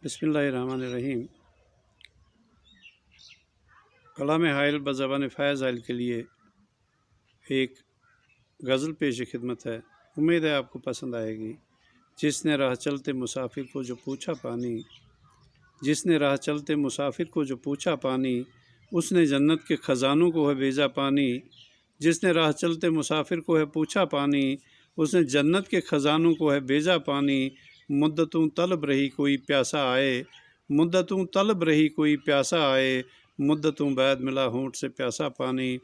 बिस्मिल्लाहिर्रहमानिर्रहीम। कलाम हाइल बज़बान फ़ैज़ हाइल के लिए एक गज़ल पेश खिदमत है। उम्मीद है आपको पसंद आएगी। जिसने राह चलते मुसाफिर को जो पूछा पानी, जिसने राह चलते मुसाफिर को जो पूछा पानी, उसने जन्नत के ख़ज़ानों को है भेजा पानी। जिसने राह चलते मुसाफिर को है पूछा पानी, उसने जन्नत के ख़ज़ानों को है भेजा पानी। मुद्दतों तलब रही कोई प्यासा आए, मुद्दतों तलब रही कोई प्यासा आए, मुद्दतों बाद मिला होंठ से प्यासा पानी।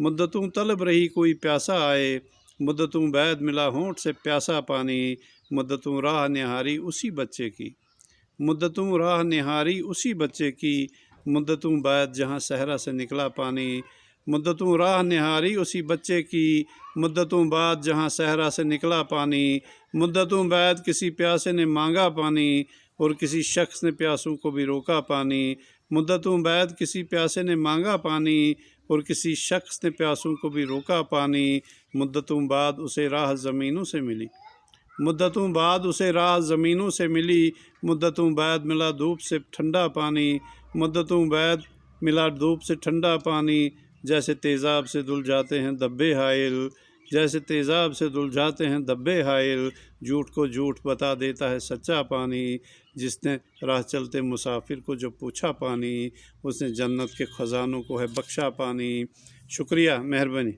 मुद्दतों तलब रही कोई प्यासा आए, मुद्दतों बाद मिला होंठ से प्यासा पानी। मुद्दतों राह निहारी उसी बच्चे की, मुद्दतों राह निहारी उसी बच्चे की, मुद्दतों बाद जहाँ सहरा से निकला पानी। मुद्दतों राह निहारी उसी बच्चे की, मुद्दतों बाद जहाँ सहरा से निकला पानी। मुद्दतों बाद किसी प्यासे ने मांगा पानी, और किसी शख्स ने प्यासों को भी रोका पानी। मुद्दतों बाद किसी प्यासे ने मांगा पानी, और किसी शख्स ने प्यासों को भी रोका पानी। मुद्दतों बाद उसे राह ज़मीनों से मिली, मुद्दतों बाद उसे राह ज़मीनों से मिली। मुद्दतों बाद मिला धूप से ठंडा पानी, मुद्दतों बाद मिला धूप से ठंडा पानी। जैसे तेज़ाब से धुल जाते हैं दब्बे हाइल, जैसे तेज़ाब से धुल जाते हैं दब्बे हाइल। झूठ को झूठ बता देता है सच्चा पानी। जिसने राह चलते मुसाफिर को जो पूछा पानी, उसने जन्नत के ख़ज़ानों को है बख्शा पानी। शुक्रिया, मेहरबानी।